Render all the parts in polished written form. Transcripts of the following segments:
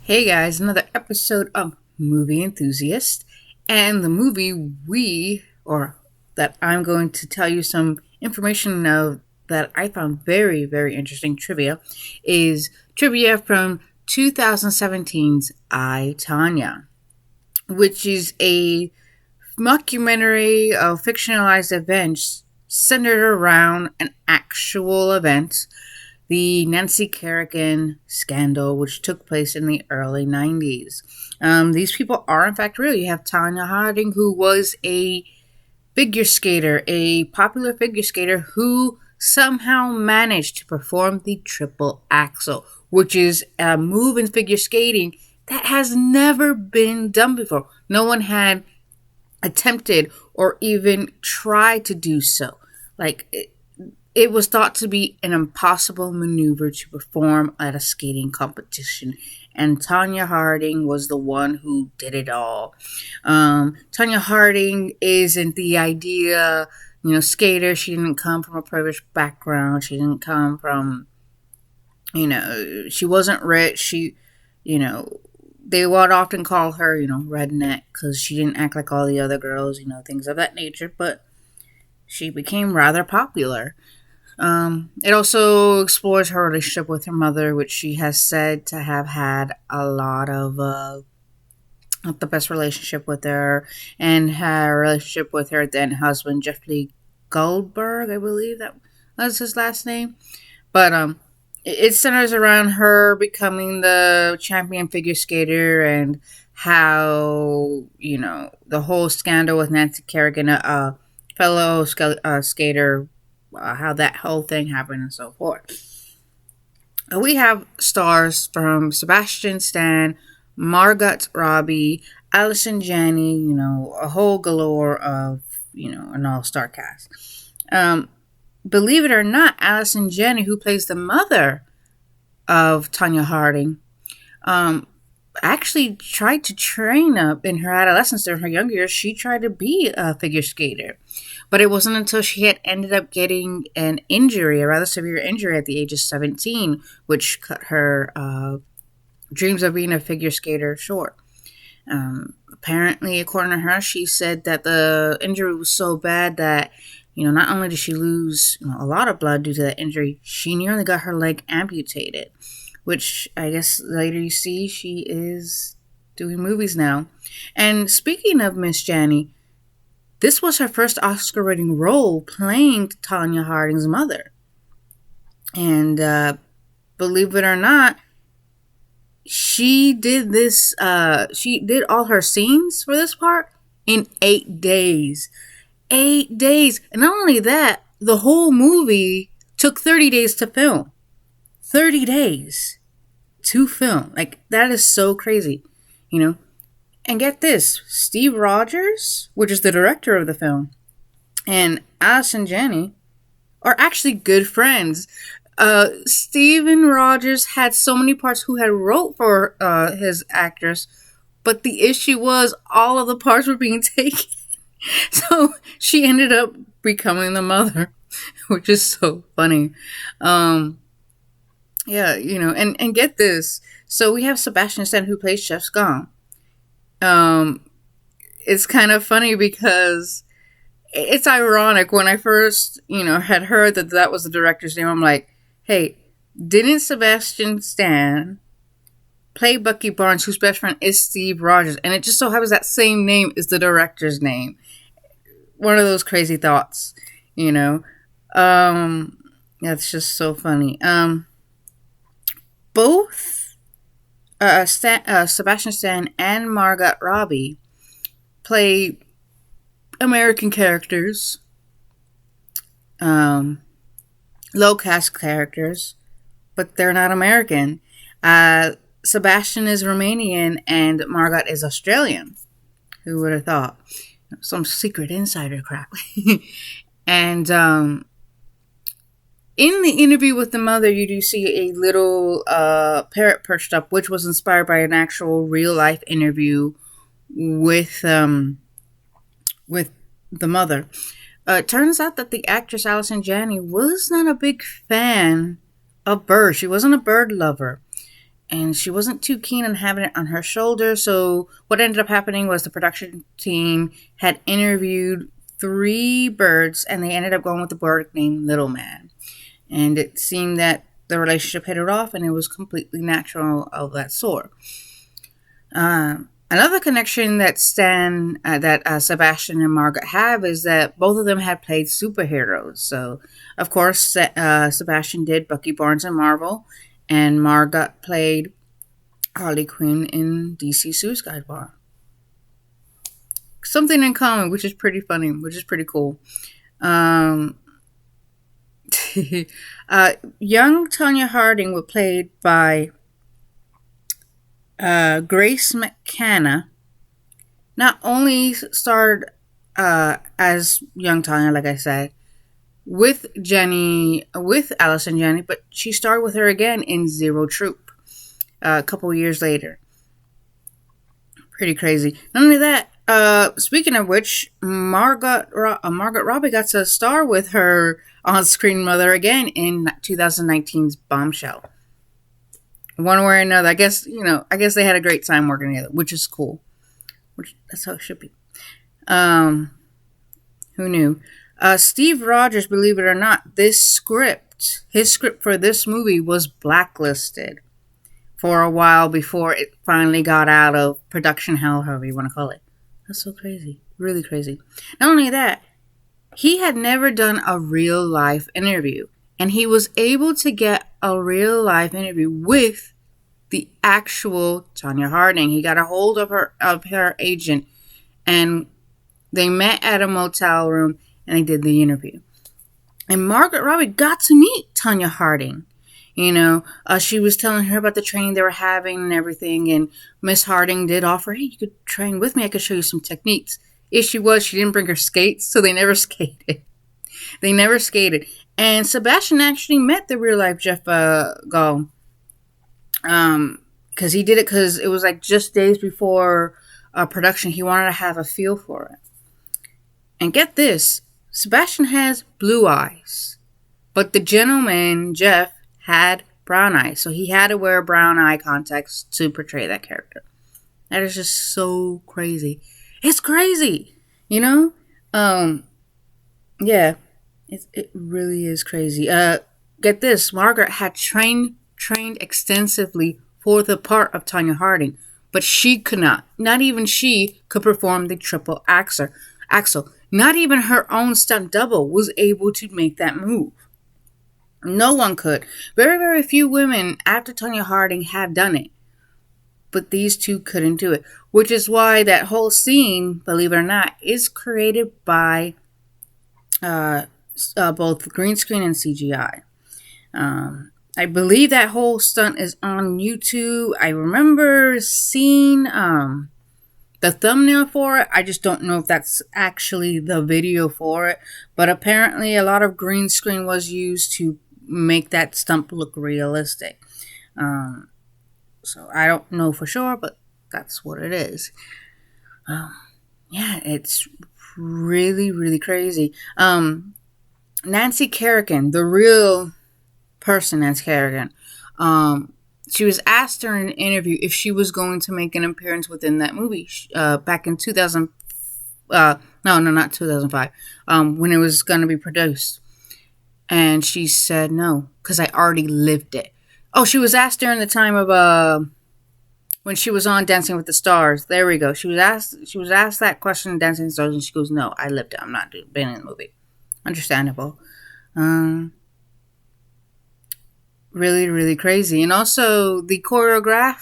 Hey guys, another episode of Movie Enthusiast. And the movie that I'm going to tell you some information of that I found very, very interesting trivia, is trivia from 2017's I, Tonya, which is a mockumentary of fictionalized events centered around an actual event, the Nancy Kerrigan scandal, which took place in the early 90s. These people are, in fact, real. You have Tonya Harding, who was a figure skater, a popular figure skater who somehow managed to perform the triple axel, which is a move in figure skating that has never been done before. No one had attempted or even tried to do so. It was thought to be an impossible maneuver to perform at a skating competition, and Tonya Harding was the one who did it all. Tonya Harding isn't the idea, skater. She didn't come from a privileged background. She didn't come from, she wasn't rich. They would often call her, redneck, because she didn't act like all the other girls, things of that nature, but she became rather popular. It also explores her relationship with her mother, which she has said to have had a lot of not the best relationship with her, and her relationship with her then husband, Jeffrey Goldberg, I believe that was his last name. But it centers around her becoming the champion figure skater, and how, the whole scandal with Nancy Kerrigan, a fellow skater, how that whole thing happened and so forth. We have stars from Sebastian Stan, Margot Robbie, Allison Janney, a whole galore of, an all-star cast. Believe it or not, Allison Janney, who plays the mother of Tonya Harding, actually tried to train up in her adolescence. During her younger years, she tried to be a figure skater. But it wasn't until she had ended up getting an injury, a rather severe injury at the age of 17, which cut her dreams of being a figure skater short. Apparently, according to her, she said that the injury was so bad that, not only did she lose a lot of blood due to that injury, she nearly got her leg amputated, which I guess later you see she is doing movies now. And speaking of Miss Janney, this was her first Oscar-winning role, playing Tonya Harding's mother. And believe it or not, she did this. She did all her scenes for this part in 8 days. 8 days, and not only that, the whole movie took 30 days to film. 30 days to film. That is so crazy, And get this, Steve Rogers, which is the director of the film, and Allison Janney are actually good friends. Steven Rogers had so many parts who had wrote for his actress, but the issue was all of the parts were being taken. So she ended up becoming the mother, which is so funny. And get this. So we have Sebastian Stan, who plays Chef Scone. It's kind of funny because it's ironic. When I first, had heard that was the director's name, I'm like, hey, didn't Sebastian Stan play Bucky Barnes, whose best friend is Steve Rogers? And it just so happens that same name is the director's name. One of those crazy thoughts, That's just so funny. Both Sebastian Stan and Margot Robbie play American characters, low caste characters, but they're not American. Sebastian is Romanian and Margot is Australian. Who would have thought? Some secret insider crap. And in the interview with the mother, you do see a little parrot perched up, which was inspired by an actual real life interview with the mother. It turns out that the actress Allison Janney was not a big fan of birds. She wasn't a bird lover. and she wasn't too keen on having it on her shoulder. So what ended up happening was the production team had interviewed 3 birds, and they ended up going with the bird named Little Man. And it seemed that the relationship hit it off, and it was completely natural of that sort. Another connection that Sebastian and Margaret have is that both of them had played superheroes. So, of course, Sebastian did Bucky Barnes in Marvel, and Margaret played Harley Quinn in DC Suicide Squad. Something in common, which is pretty funny, which is pretty cool. Young Tonya Harding was played by Grace McKenna. Not only starred as young Tonya, like I said, with Alice and Jenny, but she starred with her again in Zero Troop a couple years later. Pretty crazy. Not only that, speaking of which, Margaret Robbie got to star with her on-screen mother again in 2019's Bombshell. One way or another, I guess they had a great time working together, which is cool. That's how it should be. Who knew? Steve Rogers, believe it or not, his script for this movie was blacklisted for a while before it finally got out of production hell, however you want to call it. That's so crazy. Really crazy. Not only that, he had never done a real life interview, and he was able to get a real life interview with the actual Tonya Harding. He got a hold of her agent, and they met at a motel room, and they did the interview. And Margaret Robbie got to meet Tonya Harding. She was telling her about the training they were having and everything, and Miss Harding did offer, hey, you could train with me, I could show you some techniques. Issue was, she didn't bring her skates, so they never skated. And Sebastian actually met the real life Jeff Gall. Because he did it because it was like just days before production. He wanted to have a feel for it. And get this, Sebastian has blue eyes, but the gentleman, Jeff, had brown eyes. So he had to wear brown eye contacts to portray that character. That is just so crazy. It's crazy, Yeah, it really is crazy. Get this, Margaret had trained extensively for the part of Tonya Harding, but she could not even she could perform the triple axel. Not even her own stunt double was able to make that move. No one could. Very, very few women after Tonya Harding have done it. But these two couldn't do it. Which is why that whole scene, believe it or not, is created by both green screen and CGI. I believe that whole stunt is on YouTube. I remember seeing the thumbnail for it. I just don't know if that's actually the video for it. But apparently a lot of green screen was used to make that stunt look realistic. So I don't know for sure, but that's what it is. It's really, really crazy. Nancy Kerrigan, the real person, Nancy Kerrigan, she was asked during an interview if she was going to make an appearance within that movie back in 2000. No, not 2005. When it was going to be produced. And she said no, because I already lived it. Oh, she was asked during the time of when she was on Dancing with the Stars. There we go. She was asked that question in Dancing with the Stars, and she goes, "No, I lived it. I'm not being in the movie." Understandable. Really, really crazy. And also the choreographer,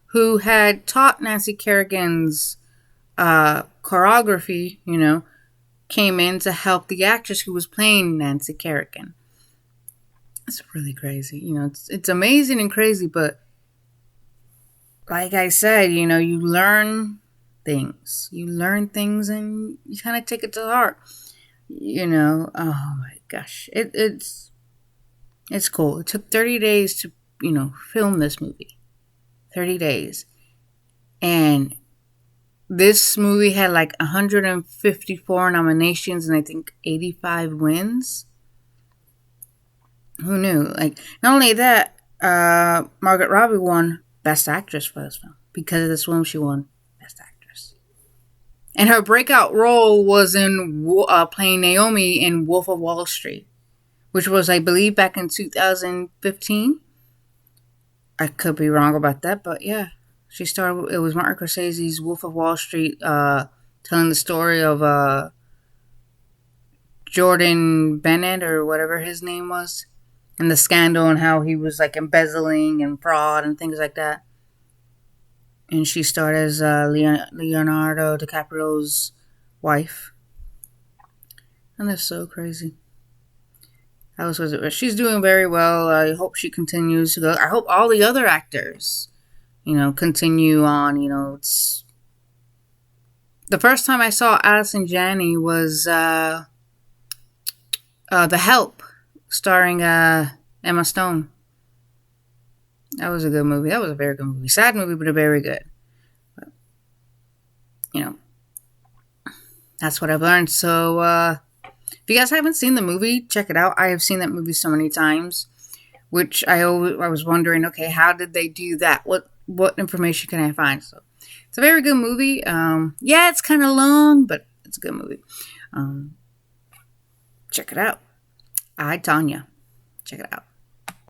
who had taught Nancy Kerrigan's choreography, came in to help the actress who was playing Nancy Kerrigan. It's really crazy. It's amazing and crazy, but like I said, you learn things. You learn things and you kind of take it to heart. Oh my gosh. It's cool. It took 30 days to, film this movie. 30 days. And this movie had like 154 nominations and I think 85 wins. Who knew? Like, not only that, Margaret Robbie won Best Actress for this film. Because of this film, she won Best Actress. And her breakout role was in playing Naomi in Wolf of Wall Street, which was, I believe, back in 2015. I could be wrong about that, but yeah. She starred, it was Martin Scorsese's Wolf of Wall Street, telling the story of Jordan Bennett, or whatever his name was, and the scandal and how he was like embezzling and fraud and things like that. And she starred as Leonardo DiCaprio's wife. And that's so crazy. She's doing very well. I hope she continues to go. I hope all the other actors, continue on. It's the first time I saw Allison Janney was The Help, starring Emma Stone. That was a good movie. That was a very good movie. Sad movie, but a very good. But, that's what I've learned. So, if you guys haven't seen the movie, check it out. I have seen that movie so many times, which I was wondering, okay, how did they do that? What information can I find? So, it's a very good movie. Yeah, it's kind of long, but it's a good movie. Check it out. Tonya. Check it out.